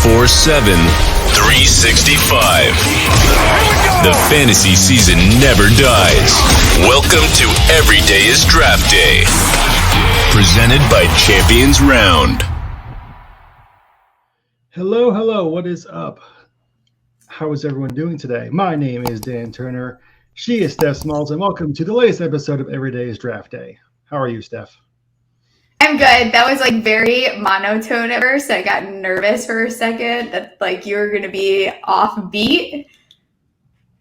24/7, 365. The fantasy season never dies. Welcome to Every Day is Draft Day. Presented by Champions Round. Hello. What is up? How is everyone doing today? My name is Dan Turner. She is Steph Smalls, and welcome to the latest episode of Every Day is Draft Day. How are you, Steph? I'm good. That was very monotone at first. I got nervous for a second that you were going to be off beat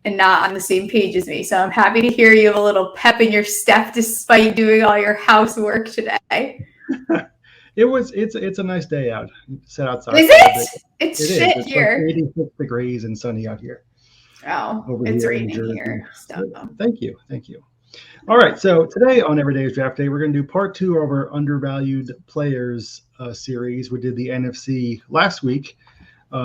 and not on the same page as me. So I'm happy to hear you have a little pep in your step despite doing all your housework today. It's a nice day out. Sit outside. Is it? It's shit It's here. 86 degrees and sunny out here. Oh, Over it's here raining here. So. Thank you. All right, so today on Every Day is Draft Day, we're going to do part 2 of our undervalued players series. We did the NFC last week.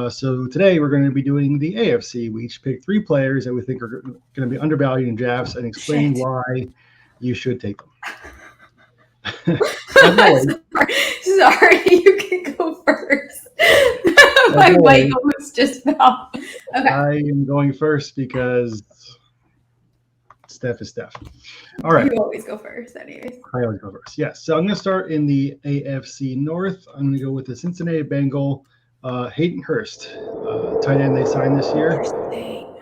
So today we're going to be doing the AFC. We each picked 3 players that we think are going to be undervalued in drafts and explain why you should take them. Sorry, you can go first. My mic almost just fell. Okay. I am going first because Steph is Steph. All right. You always go first, anyways. I always go first. Yes. So I'm going to start in the AFC North. I'm going to go with the Cincinnati Bengal, Hayden Hurst, tight end they signed this year. Interesting.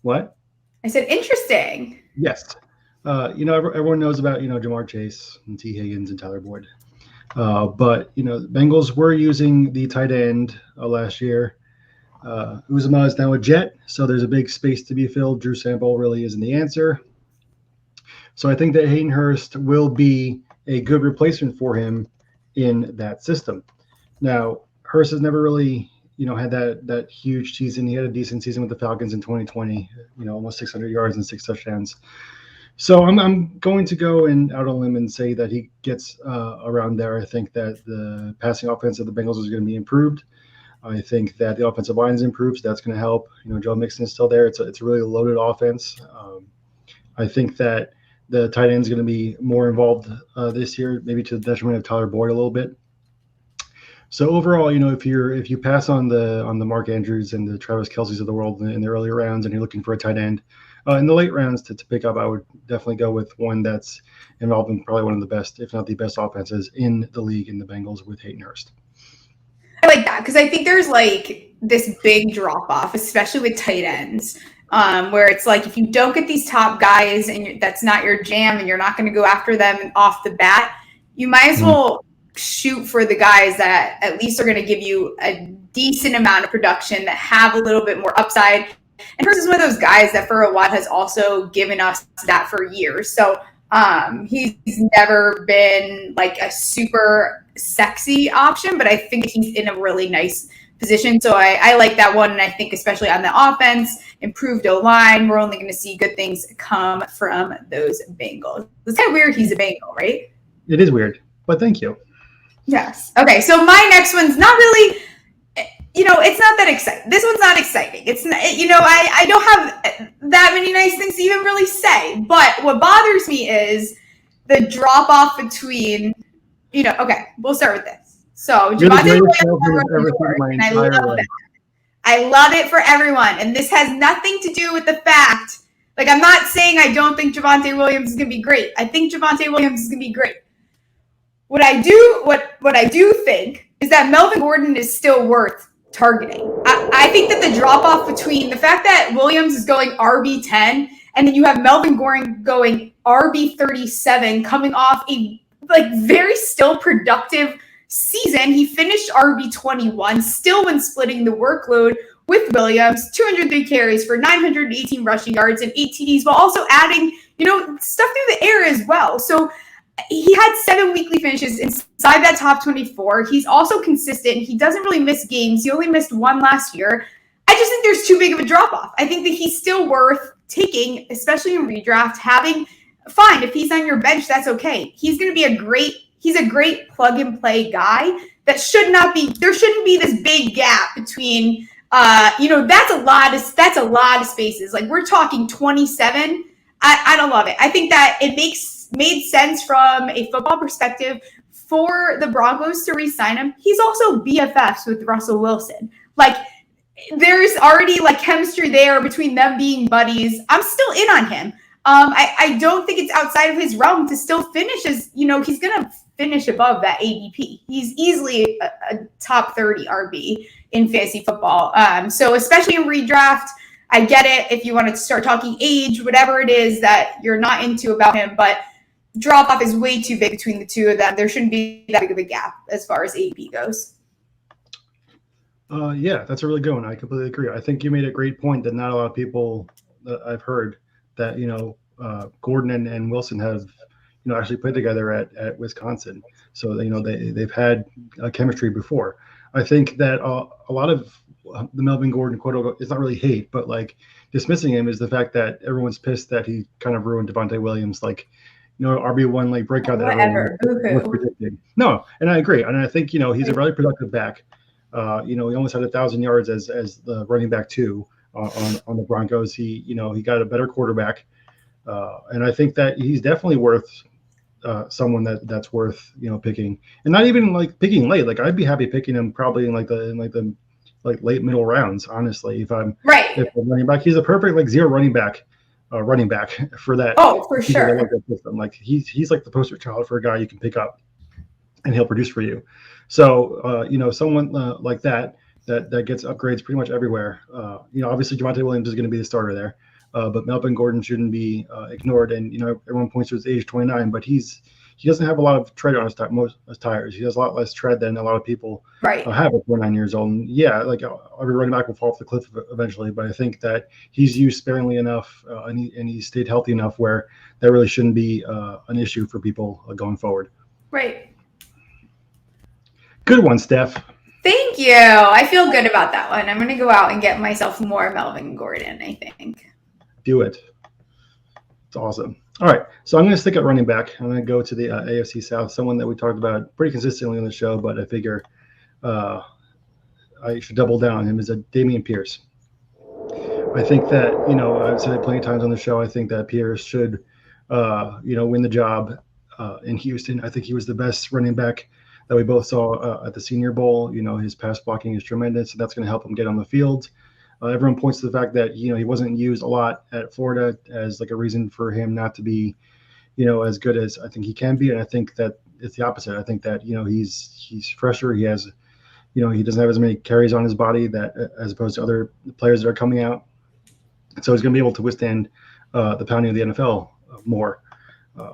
What? I said interesting. Yes. Everyone knows about, Jamar Chase and T. Higgins and Tyler Boyd. But the Bengals were using the tight end last year. Uzomah is now a Jet, so there's a big space to be filled. Drew Sample really isn't the answer. So I think that Hayden Hurst will be a good replacement for him in that system. Now, Hurst has never really, had that huge season. He had a decent season with the Falcons in 2020, almost 600 yards and 6 touchdowns. So I'm going to go out on a limb and say that he gets around there. I think that the passing offense of the Bengals is going to be improved. I think that the offensive line is improved, so that's going to help. Joe Mixon is still there. It's a really loaded offense. I think that the tight end is going to be more involved this year, maybe to the detriment of Tyler Boyd a little bit. So overall, if you pass on the Mark Andrews and the Travis Kelce's of the world in the earlier rounds, and you're looking for a tight end in the late rounds to pick up, I would definitely go with one that's involved in probably one of the best, if not the best, offenses in the league in the Bengals with Hayden Hurst. I like that because I think there's this big drop off, especially with tight ends, where it's if you don't get these top guys and that's not your jam and you're not going to go after them off the bat, you might as well shoot for the guys that at least are going to give you a decent amount of production that have a little bit more upside. And Hurst is one of those guys that for a while has also given us that for years. So he's never been a super sexy option, but I think he's in a really nice position. So I like that one. And I think especially on the offense, improved O-line, we're only going to see good things come from those Bengals. It's kind of weird he's a Bengal, right? It is weird, but thank you. Yes. Okay. So my next one's not really, it's not that exciting. This one's not exciting. It's not, I don't have that many nice things to even really say. But what bothers me is the drop off between, okay, we'll start with this. So Javonte Williams, I love that. I love it for everyone. And this has nothing to do with the fact, I'm not saying I don't think Javonte Williams is going to be great. I think Javonte Williams is going to be great. What I do think is that Melvin Gordon is still worth targeting. I think that the drop off between the fact that Williams is going RB10 and then you have Melvin Gordon going RB37 coming off a very still productive season. He finished RB21 still when splitting the workload with Williams, 203 carries for 918 rushing yards and 8 TDs, while also adding, stuff through the air as well. So he had 7 weekly finishes inside that top 24. He's also consistent. He doesn't really miss games. He only missed 1 last year. I just think there's too big of a drop-off. I think that he's still worth taking, especially in redraft, fine, if he's on your bench, that's okay. He's going to be he's a great plug-and-play guy there shouldn't be this big gap between, that's a lot of spaces. We're talking 27. I don't love it. I think that it made sense from a football perspective for the Broncos to re-sign him, he's also BFFs with Russell Wilson. Like, there's already like chemistry there between them being buddies. I'm still in on him. I don't think it's outside of his realm to still finish as, he's going to finish above that ADP. He's easily a top 30 RB in fantasy football. So especially in redraft, I get it if you want to start talking age, whatever it is that you're not into about him, but drop off is way too big between the two of them. There shouldn't be that big of a gap as far as ADP goes. Yeah, that's a really good one. I completely agree. I think you made a great point that not a lot of people that I've heard that, Gordon and Wilson have, actually played together at Wisconsin. So, they've had chemistry before. I think that a lot of the Melvin Gordon quote, it's not really hate, but like dismissing him is the fact that everyone's pissed that he kind of ruined Devontae Williams, like, RB1 like breakout that everyone was predicting. No, and I agree. And I think, he's a really productive back. He almost had 1,000 yards as the running back too on the Broncos. He got a better quarterback, and I think that he's definitely worth someone that's worth picking, and not even like picking late. Like I'd be happy picking him probably in the late middle rounds. Honestly, if I'm running back, he's a perfect like zero running back for that. Oh, for sure. Like he's like the poster child for a guy you can pick up, and he'll produce for you. So, someone like that gets upgrades pretty much everywhere. Obviously Javonte Williams is going to be the starter there, but Melvin Gordon shouldn't be ignored. And, everyone points to his age 29, but he doesn't have a lot of tread on his tires. He has a lot less tread than a lot of people have at 29 years old. And yeah, like every running back will fall off the cliff eventually, but I think that he's used sparingly enough and he stayed healthy enough where that really shouldn't be an issue for people going forward. Right. Good one, Steph. Thank you. I feel good about that one. I'm going to go out and get myself more Melvin Gordon, I think. Do it. It's awesome. All right. So I'm going to stick at running back. I'm going to go to the AFC South, someone that we talked about pretty consistently on the show, but I figure I should double down on him, is Dameon Pierce. I think that, I've said it plenty of times on the show, I think that Pierce should, win the job in Houston. I think he was the best running back that we both saw at the Senior Bowl. His pass blocking is tremendous, and that's going to help him get on the field. Everyone points to the fact that, he wasn't used a lot at Florida as like a reason for him not to be, as good as I think he can be. And I think that it's the opposite. I think that, he's fresher. He has, he doesn't have as many carries on his body that as opposed to other players that are coming out. So he's going to be able to withstand the pounding of the NFL more.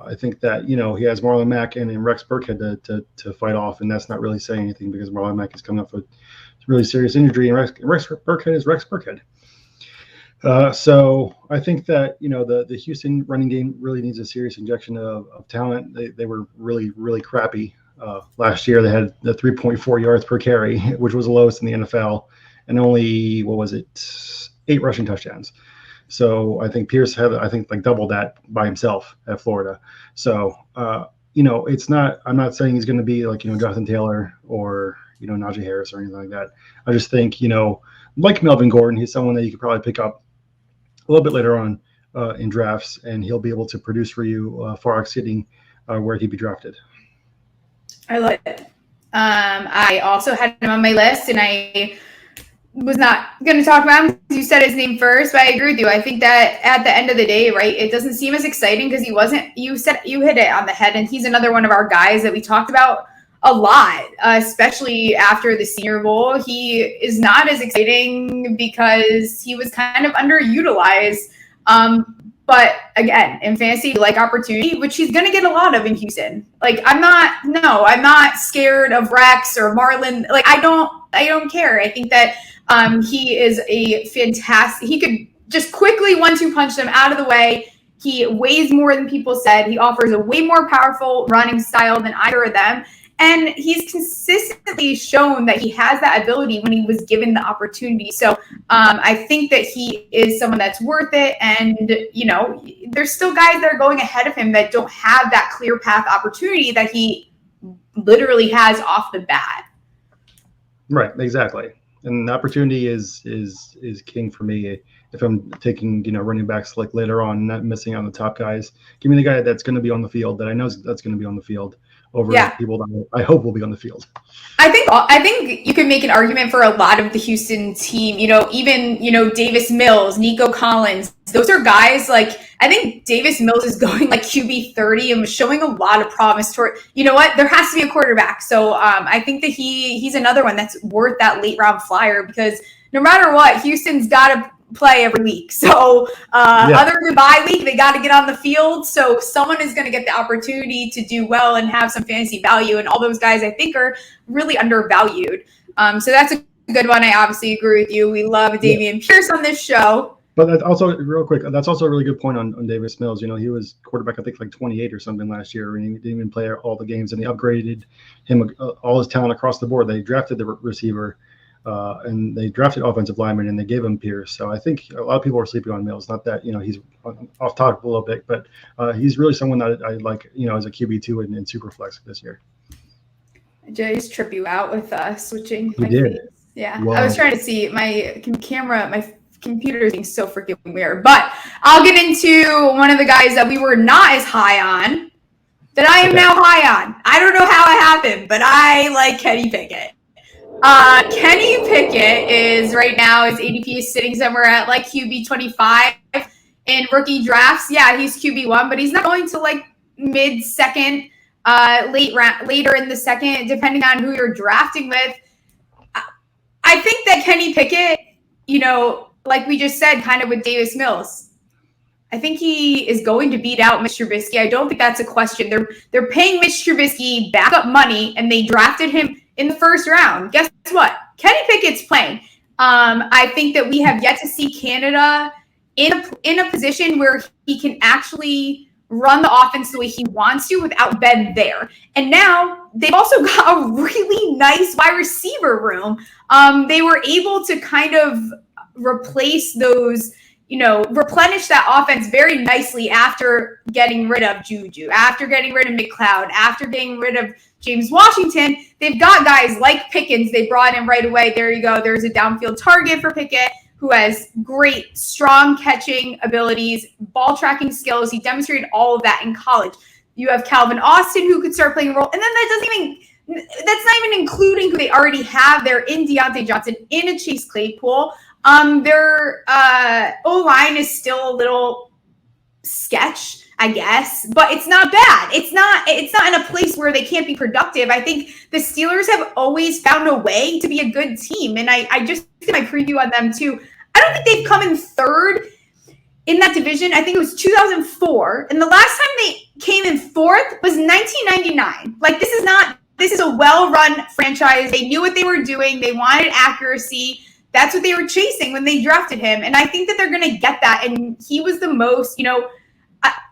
I think that, he has Marlon Mack and Rex Burkhead to fight off, and that's not really saying anything because Marlon Mack is coming up with really serious injury, and Rex Burkhead is Rex Burkhead. So I think that, the Houston running game really needs a serious injection of talent. They were really, really crappy last year. They had the 3.4 yards per carry, which was the lowest in the NFL, and only, 8 rushing touchdowns. So I think Pierce had, double that by himself at Florida. So, it's not, I'm not saying he's going to be like, Jonathan Taylor or, Najee Harris or anything like that. I just think, like Melvin Gordon, he's someone that you could probably pick up a little bit later on in drafts, and he'll be able to produce for you far exceeding where he'd be drafted. I love it. I also had him on my list, and I was not going to talk about him because you said his name first, but I agree with you. I think that at the end of the day, right, it doesn't seem as exciting because you hit it on the head, and he's another one of our guys that we talked about a lot, especially after the Senior Bowl. He is not as exciting because he was kind of underutilized. But again, in fantasy, like opportunity, which he's going to get a lot of in Houston. Like, I'm not scared of Rex or Marlon. Like, I don't care. I think that he is a fantastic, he could just quickly 1-2 punch them out of the way. He weighs more than people said. He offers a way more powerful running style than either of them. And he's consistently shown that he has that ability when he was given the opportunity. So I think that he is someone that's worth it. And, there's still guys that are going ahead of him that don't have that clear path opportunity that he literally has off the bat. Right, exactly. And the opportunity is king for me. If I'm taking, running backs like later on, not missing on the top guys, give me the guy that's going to be on the field, that I know that's going to be on the field over Yeah. people that I hope will be on the field. I think you can make an argument for a lot of the Houston team, even, Davis Mills, Nico Collins. Those are guys like, I think Davis Mills is going like QB 30 and was showing a lot of promise toward, you know what? There has to be a quarterback. So I think that he's another one that's worth that late round flyer, because no matter what, Houston's got to play every week. So other than bye week, they got to get on the field. So someone is going to get the opportunity to do well and have some fantasy value. And all those guys, I think, are really undervalued. So that's a good one. I obviously agree with you. We love Dameon Pierce on this show. But that also, real quick, that's also a really good point on Davis Mills. He was quarterback, I think, like 28 or something last year, and he didn't even play all the games. And they upgraded him, all his talent across the board. They drafted the receiver, and they drafted offensive lineman, and they gave him Pierce. So I think a lot of people are sleeping on Mills. Not that he's off topic a little bit, but he's really someone that I like, as a QB2 in Superflex this year. Did I just trip you out with switching? You did. Face? Yeah, wow. I was trying to see my camera. My computer is being so freaking weird. But I'll get into one of the guys that we were not as high on that I am now high on. I don't know how it happened, but I like Kenny Pickett. Kenny Pickett is right now, his ADP is sitting somewhere at like QB 25 in rookie drafts. Yeah, he's QB1, but he's not going to like mid-second, later in the second, depending on who you're drafting with. I think that Kenny Pickett, like we just said, kind of with Davis Mills, I think he is going to beat out Mitch Trubisky. I don't think that's a question. They're paying Mitch Trubisky backup money, and they drafted him in the first round. Guess what? Kenny Pickett's playing. I think that we have yet to see Canada in a position where he can actually run the offense the way he wants to without Ben there. And now they've also got a really nice wide receiver room. They were able to kind of replace those, replenish that offense very nicely after getting rid of Juju, after getting rid of McLeod, after getting rid of James Washington. They've got guys like Pickens they brought in right away. There you go. There's a downfield target for Pickett, who has great, strong catching abilities, ball tracking skills. He demonstrated all of that in college. You have Calvin Austin, who could start playing a role. And then that's not even including who they already have there in Deontay Johnson, in a Chase Claypool. Their O-line is still a little sketch, I guess, but it's not bad. It's not in a place where they can't be productive. I think the Steelers have always found a way to be a good team. And I just did my preview on them too. I don't think they've come in third in that division. I think it was 2004. And the last time they came in fourth was 1999. Like, this is a well-run franchise. They knew what they were doing. They wanted accuracy. That's what they were chasing when they drafted him. And I think that they're going to get that. And he was the most,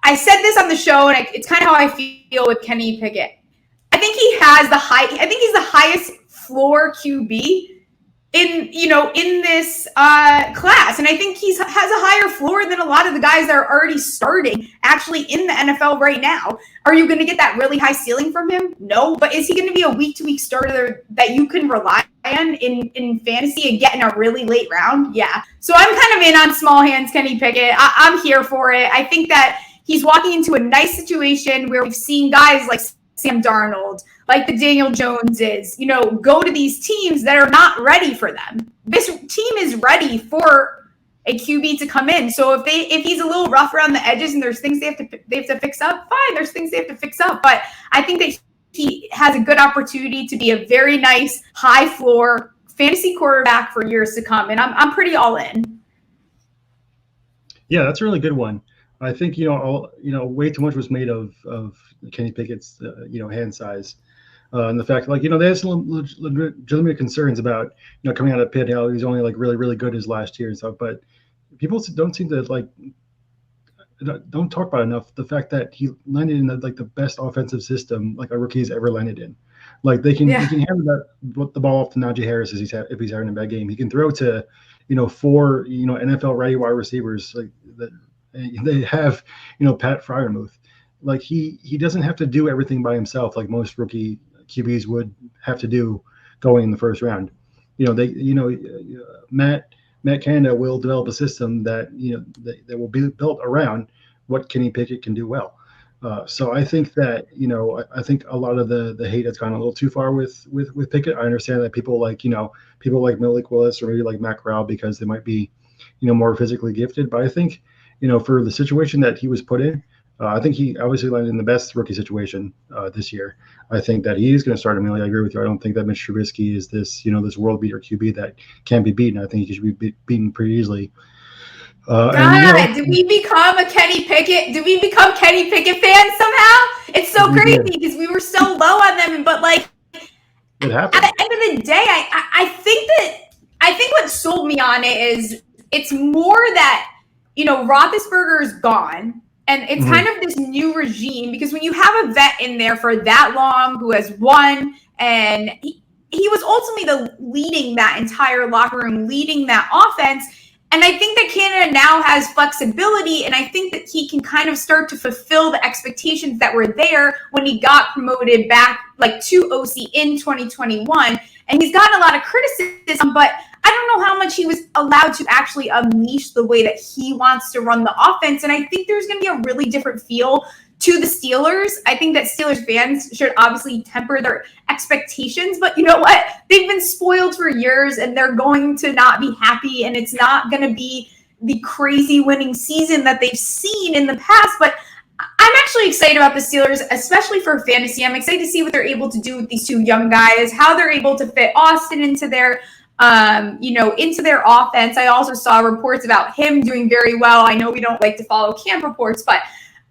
I said this on the show, and it's kind of how I feel with Kenny Pickett. I think he's the highest floor QB in this class. And I think has a higher floor than a lot of the guys that are already starting actually in the NFL right now. Are you going to get that really high ceiling from him? No. But is he going to be a week-to-week starter that you can rely on in fantasy and get in a really late round? Yeah. So I'm kind of in on small hands Kenny Pickett. I'm here for it. I think that he's walking into a nice situation where we've seen guys like Sam Darnold, like the Daniel Joneses, go to these teams that are not ready for them. This team is ready for a QB to come in. So if he's a little rough around the edges and there's things they have to fix up, fine. There's things they have to fix up. But I think that he has a good opportunity to be a very nice high floor fantasy quarterback for years to come. And I'm pretty all in. Yeah, that's a really good one. I think way too much was made of Kenny Pickett's hand size, and the fact they had some legitimate concerns about coming out of Pitt, how he's only like really really good his last year and stuff. But people don't seem to don't talk about enough the fact that he landed in the best offensive system like a rookie's ever landed in. Like they can hand the ball off to Najee Harris if he's having a bad game. He can throw to 4 NFL ready wide receivers like that. They have, Pat Freiermuth. Like he doesn't have to do everything by himself like most rookie QBs would have to do going in the first round. Matt Canada will develop a system that that will be built around what Kenny Pickett can do well. So I think that, I think a lot of the hate has gone a little too far with Pickett. I understand that people like Malik Willis or maybe like Matt Corral because they might be, more physically gifted. But I think, for the situation that he was put in, I think he obviously landed in the best rookie situation this year. I think that he is going to start immediately. I agree with you. I don't think that Mitch Trubisky is this, this world beater QB that can't be beaten. I think he should be beaten pretty easily. Did we become a Kenny Pickett? Did we become Kenny Pickett fans somehow? It's so crazy because we were so low on them, but like it happened. At the end of the day, I think what sold me on it is it's more that Roethlisberger is gone, and it's kind of this new regime because when you have a vet in there for that long who has won, and he was ultimately leading that entire locker room, leading that offense. And I think that Canada now has flexibility, and I think that he can kind of start to fulfill the expectations that were there when he got promoted back to OC in 2021. And he's gotten a lot of criticism, but I don't know how much he was allowed to actually unleash the way that he wants to run the offense. And I think there's going to be a really different feel to the Steelers. I think that Steelers fans should obviously temper their expectations, but you know what? They've been spoiled for years and they're going to not be happy, and it's not going to be the crazy winning season that they've seen in the past. But I'm actually excited about the Steelers, especially for fantasy. I'm excited to see what they're able to do with these two young guys, how they're able to fit Austin into their into their offense. I also saw reports about him doing very well. I know we don't like to follow camp reports, but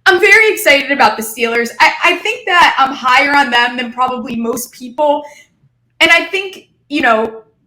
I'm very excited about the Steelers. I think that I'm higher on them than probably most people. And I think,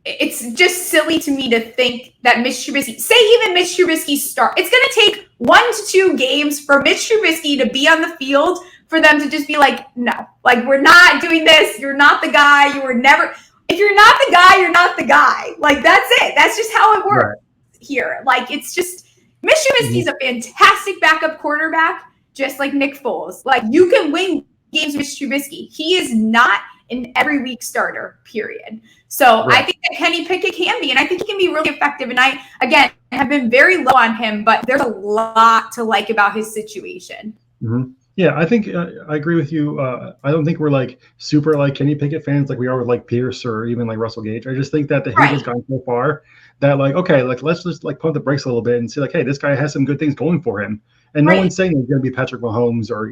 it's just silly to me to think that Mitch Trubisky, say even Mitch Trubisky start, it's going to take 1 to 2 games for Mitch Trubisky to be on the field for them to just be like, no, we're not doing this. You're not the guy. You were never, if you're not the guy, you're not the guy. That's it. That's just how it works here. It's just, Mitch Trubisky's a fantastic backup quarterback. Just like Nick Foles. You can win games with Trubisky. He is not an every week starter, period. So I think that Kenny Pickett can be, and I think he can be really effective. And I, again, have been very low on him, but there's a lot to like about his situation. Mm-hmm. Yeah, I think I agree with you. I don't think we're super Kenny Pickett fans like we are with Pierce or even Russell Gage. I just think that the hate has gone so far that let's just pump the brakes a little bit and see hey, this guy has some good things going for him. And no one's saying he's going to be Patrick Mahomes or,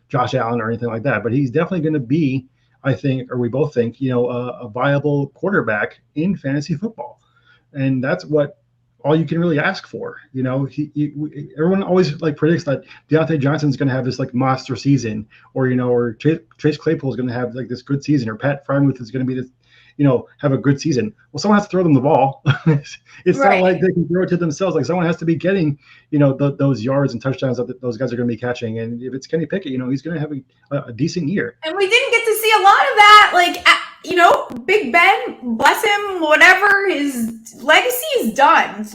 Josh Allen or anything like that. But he's definitely going to be, I think, or we both think, a viable quarterback in fantasy football. And that's what all you can really ask for. Everyone always predicts that Deontay Johnson's going to have this monster season or, or Chase Claypool is going to have this good season or Pat Freiermuth is going to be this, have a good season. Well, someone has to throw them the ball. It's not like they can throw it to themselves. Someone has to be getting, those yards and touchdowns that those guys are going to be catching. And if it's Kenny Pickett, he's going to have a decent year. And we didn't get to see a lot of that. Big Ben, bless him, whatever, his legacy is done.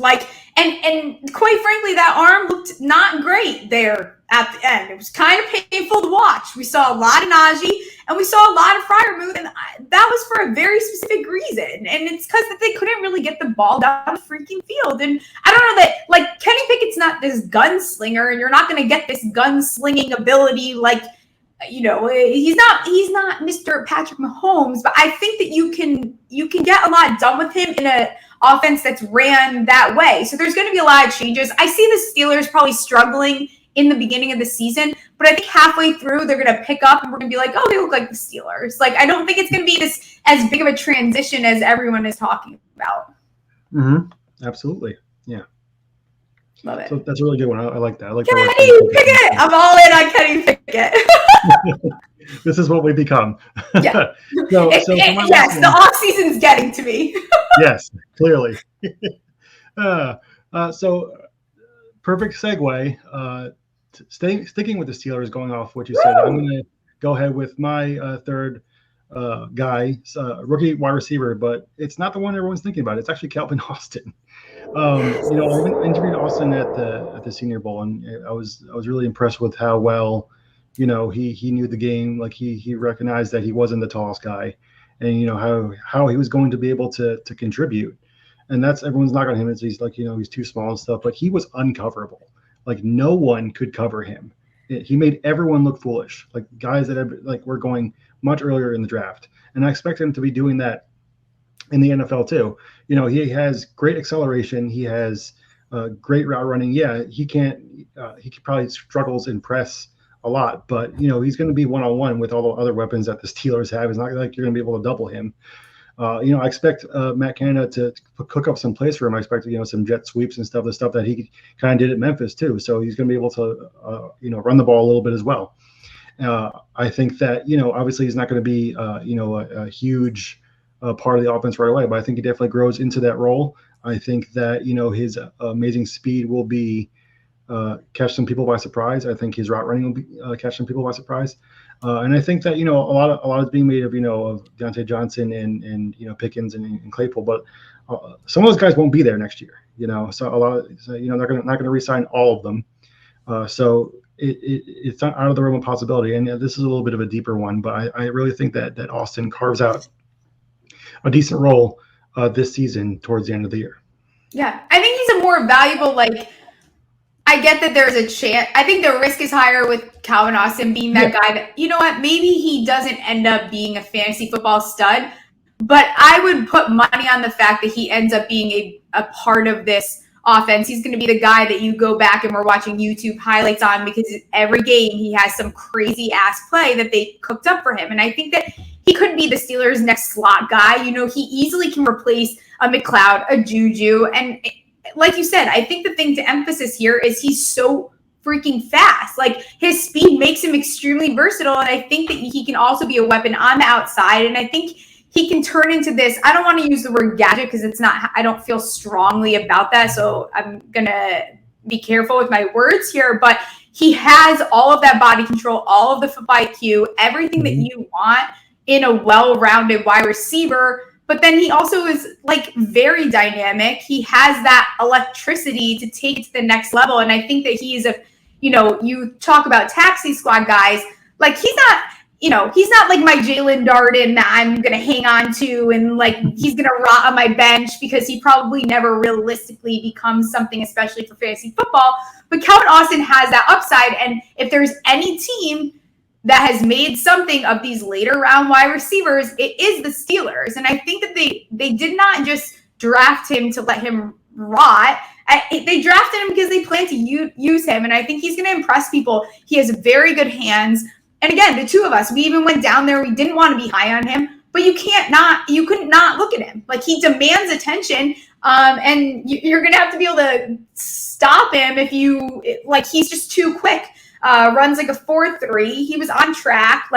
And quite frankly, that arm looked not great there at the end. It was kind of painful to watch. We saw a lot of Najee and we saw a lot of Freiermuth, and that was for a very specific reason. And it's because that they couldn't really get the ball down the freaking field. And I don't know that Kenny Pickett's not this gunslinger, and you're not going to get this gunslinging ability he's not Mr. Patrick Mahomes, but I think that you can get a lot done with him in an offense that's ran that way. So there's going to be a lot of changes. I see the Steelers probably struggling in the beginning of the season, but I think halfway through they're going to pick up and we're going to be like, oh, they look like the Steelers. I don't think it's going to be this as big of a transition as everyone is talking about. Mm-hmm. Absolutely. Yeah. Love it. So that's a really good one. I like that. I like Kenny Pickett. I'm all in on Kenny Pickett. This is what we become. Yeah. Yes, the off season's getting to me. Yes, clearly. So perfect segue. Sticking with the Steelers, going off what you said, I'm going to go ahead with my third guy, rookie wide receiver, but it's not the one everyone's thinking about. It's actually Calvin Austin. I interviewed Austin at the Senior Bowl, and I was really impressed with how well, he knew the game. He recognized that he wasn't the tallest guy, and how he was going to be able to contribute. And that's everyone's not on him. He's he's too small and stuff, but he was uncoverable. No one could cover him. he made everyone look foolish, like guys that were going much earlier in the draft. And I expect him to be doing that in the NFL too. He has great acceleration. He has great route running. Yeah, he probably struggles in press a lot, but he's going to be one-on-one with all the other weapons that the Steelers have. It's not like you're going to be able to double him. I expect Matt Canada to cook up some plays for him. I expect some jet sweeps and stuff, the stuff that he kind of did at Memphis too. So he's going to be able to run the ball a little bit as well. I think that obviously he's not going to be a huge part of the offense right away, but I think he definitely grows into that role. I think that his amazing speed will be catch some people by surprise. I think his route running will be catch some people by surprise. And I think that a lot is being made of of Deontay Johnson and Pickens and Claypool, but some of those guys won't be there next year. So they're not going to re-sign all of them. So it's not out of the realm of possibility. And this is a little bit of a deeper one, but I really think that Austin carves out a decent role this season towards the end of the year. Yeah, I think he's a more valuable, I get that there's a chance. I think the risk is higher with Calvin Austin being that guy that, maybe he doesn't end up being a fantasy football stud, but I would put money on the fact that he ends up being a part of this offense. He's going to be the guy that you go back and we're watching YouTube highlights on because every game he has some crazy ass play that they cooked up for him. And I think that he could be the Steelers' next slot guy. He easily can replace a McLeod, a Juju, and like you said, I think the thing to emphasis here is he's so freaking fast. His speed makes him extremely versatile, and I think that he can also be a weapon on the outside. And I think he can turn into this. I don't want to use the word gadget because it's not. I don't feel strongly about that, so I'm gonna be careful with my words here. But he has all of that body control, all of the football IQ, everything that you want in a well-rounded wide receiver. But then he also is very dynamic. He has that electricity to take it to the next level. And I think that he's you talk about taxi squad guys, he's not like my Jalen Darden that I'm going to hang on to and he's going to rot on my bench because he probably never realistically becomes something, especially for fantasy football. But Calvin Austin has that upside. And if there's any team that has made something of these later round wide receivers, it is the Steelers. And I think that they did not just draft him to let him rot. They drafted him because they plan to use him. And I think he's going to impress people. He has very good hands. And again, the two of us, we even went down there. We didn't want to be high on him, but you couldn't not look at him. He demands attention. And you're going to have to be able to stop him if he's just too quick. Runs a 4.3. He was on track.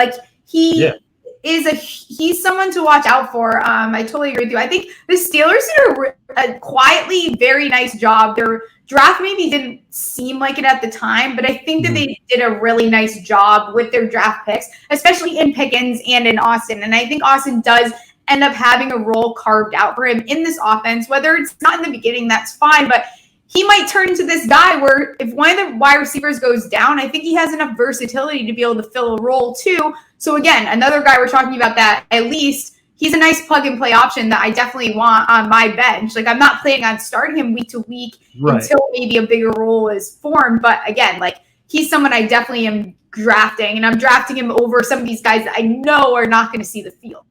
He's someone to watch out for. I totally agree with you. I think the Steelers did a quietly very nice job. Their draft maybe didn't seem like it at the time, but I think that they did a really nice job with their draft picks, especially in Pickens and in Austin. And I think Austin does end up having a role carved out for him in this offense. Whether it's not in the beginning, that's fine, but he might turn into this guy where if one of the wide receivers goes down, I think he has enough versatility to be able to fill a role too. So again, another guy we're talking about that at least he's a nice plug and play option that I definitely want on my bench. I'm not planning on starting him week to week until maybe a bigger role is formed. But again, he's someone I definitely am drafting, and I'm drafting him over some of these guys that I know are not going to see the field.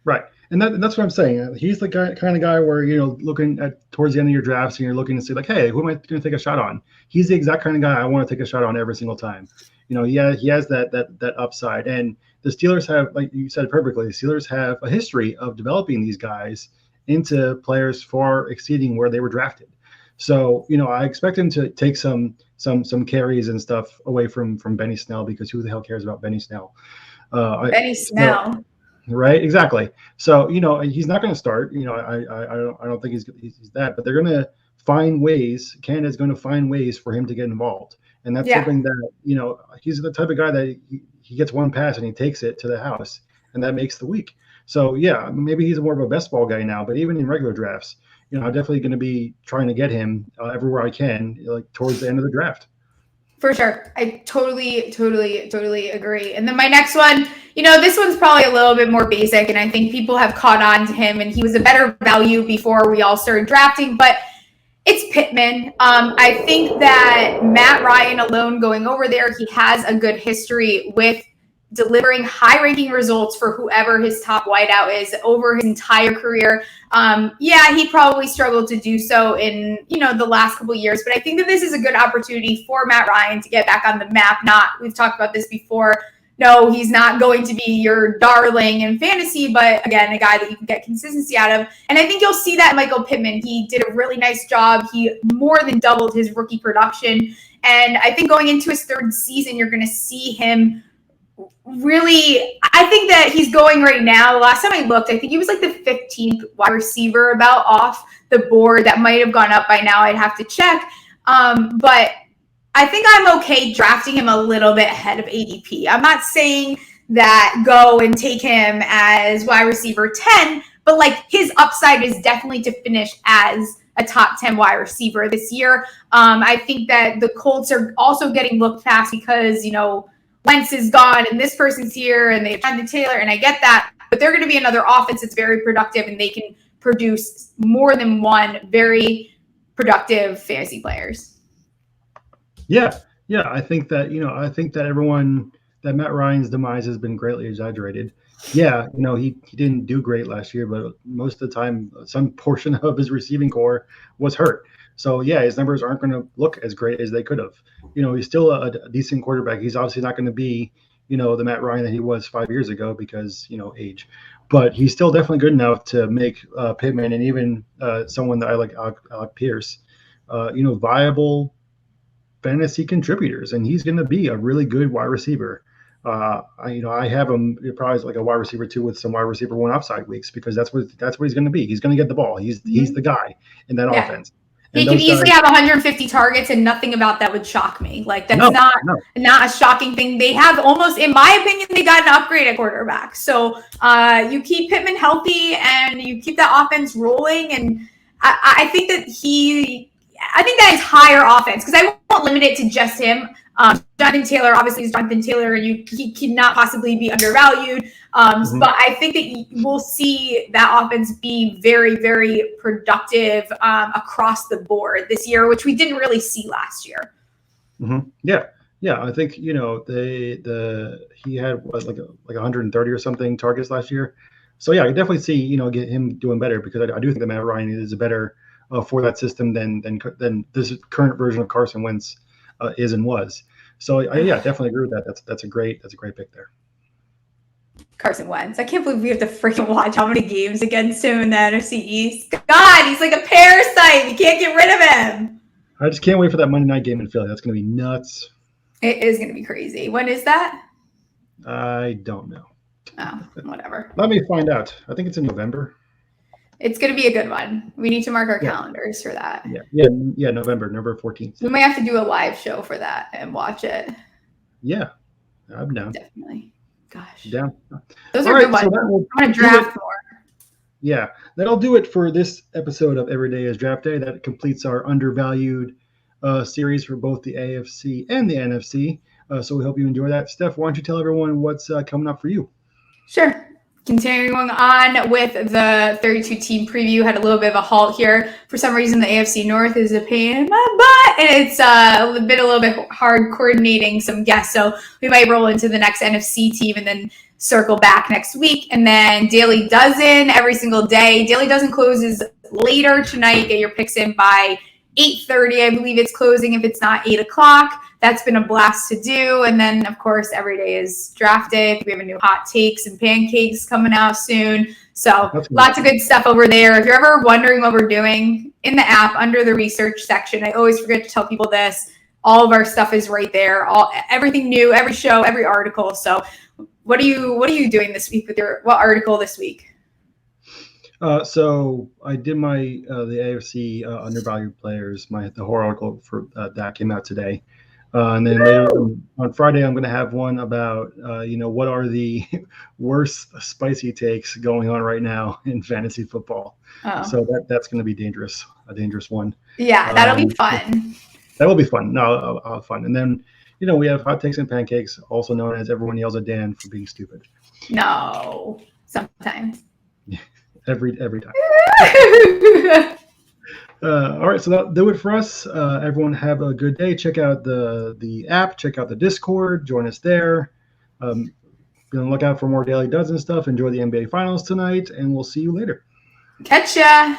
Right. And that's what I'm saying. He's the kind of guy where, looking at towards the end of your drafts and you're looking to see hey, who am I going to take a shot on? He's the exact kind of guy I want to take a shot on every single time. He has that upside. And the Steelers have, like you said perfectly, the Steelers have a history of developing these guys into players far exceeding where they were drafted. So, I expect him to take some carries and stuff away from Benny Snell, because who the hell cares about Benny Snell? Benny Snell. Right, exactly. So he's not going to start. I don't think he's that, but they're going to find ways. Canada's going to find ways for him to get involved, and that's something that he's the type of guy that he gets one pass and he takes it to the house, and that makes the week. So maybe he's more of a best ball guy now, but even in regular drafts, I'm definitely going to be trying to get him everywhere I can, towards the end of the draft. For sure. I totally agree. And then my next one, this one's probably a little bit more basic, and I think people have caught on to him, and he was a better value before we all started drafting. But It's Pittman. I think that Matt Ryan alone going over there, he has a good history with delivering high-ranking results for whoever his top wideout is over his entire career. Yeah, he probably struggled to do so in the last couple of years, but I think that this is a good opportunity for Matt Ryan to get back on the map. We've talked about this before. No, he's not going to be your darling in fantasy, but again, a guy that you can get consistency out of. And I think you'll see that in Michael Pittman. He did a really nice job. He more than doubled his rookie production. And I think going into his third season, you're going to see him really, I think that he's going right now. Last time I looked, I think he was like the 15th wide receiver about off the board. That might have gone up by now. I'd have to check. But I think I'm okay drafting him a little bit ahead of ADP. I'm not saying that go and take him as wide receiver 10, but like his upside is definitely to finish as a top 10 wide receiver this year. I think that the Colts are also getting looked past because, Wentz is gone and this person's here and they have Jonathan Taylor, and I get that, but they're going to be another offense that's very productive and they can produce more than one very productive fantasy players. Yeah. I think that that Matt Ryan's demise has been greatly exaggerated. Yeah, he didn't do great last year, but most of the time, some portion of his receiving core was hurt. So yeah, his numbers aren't going to look as great as they could have. He's still a decent quarterback. He's obviously not going to be, the Matt Ryan that he was 5 years ago because age. But he's still definitely good enough to make Pittman and even someone that I like, Alec Pierce, viable fantasy contributors, and he's going to be a really good wide receiver. I have him probably like a wide receiver 2 with some wide receiver 1 upside weeks because that's what he's going to be. He's going to get the ball. He's the guy in that offense. He could easily have 150 targets, and nothing about that would shock me. Like that's not a shocking thing. They have almost, in my opinion, they got an upgrade at quarterback. So you keep Pittman healthy and you keep that offense rolling, and I think that his higher offense, because I won't limit it to just him. Jonathan Taylor obviously is Jonathan Taylor, and he cannot possibly be undervalued. But I think that we'll see that offense be very, very productive across the board this year, which we didn't really see last year. Mm-hmm. Yeah. I think he had like 130 or something targets last year. So yeah, I definitely see get him doing better because I do think that Matt Ryan is better for that system than this current version of Carson Wentz is and was. So definitely agree with that. That's a great pick there. Carson Wentz. I can't believe we have to freaking watch how many games against him in the NFC East. God, he's like a parasite. You can't get rid of him. I just can't wait for that Monday night game in Philly. That's going to be nuts. It is going to be crazy. When is that? I don't know. Oh, whatever. Let me find out. I think it's in November. It's going to be a good one. We need to mark our calendars for that. Yeah, November 14th. We might have to do a live show for that and watch it. Yeah, I'm down. Definitely. Gosh. Down. Those are good ones. So I'm going to draft more. Yeah, that'll do it for this episode of Every Day is Draft Day. That completes our undervalued series for both the AFC and the NFC. So we hope you enjoy that. Steph, why don't you tell everyone what's coming up for you? Sure. Continuing on with the 32-team preview, had a little bit of a halt here. For some reason, the AFC North is a pain in my butt, and it's a little bit hard coordinating some guests. So we might roll into the next NFC team and then circle back next week. And then Daily Dozen every single day. Daily Dozen closes later tonight. Get your picks in by 8:30. I believe it's closing if it's not 8 o'clock. That's been a blast to do. And then, of course, every day is draft day. We have a new hot takes and pancakes coming out soon. So lots of good stuff over there. If you're ever wondering what we're doing in the app under the research section, I always forget to tell people this. All of our stuff is right there. Everything new, every show, every article. So what are you doing this week with what article this week? So I did the AFC undervalued players, the horror article for that came out today. And then later on Friday, I'm going to have one about, what are the worst spicy takes going on right now in fantasy football. Oh. So that's going to be a dangerous one. Yeah, that'll be fun. That will be fun. No, fun. And then, we have hot takes and pancakes, also known as everyone yells at Dan for being stupid. No, sometimes. Every time. All right, so that'll do it for us. Everyone have a good day. Check out the app. Check out the Discord. Join us there. Be on the lookout for more Daily Duds and stuff. Enjoy the NBA Finals tonight, and we'll see you later. Catch ya.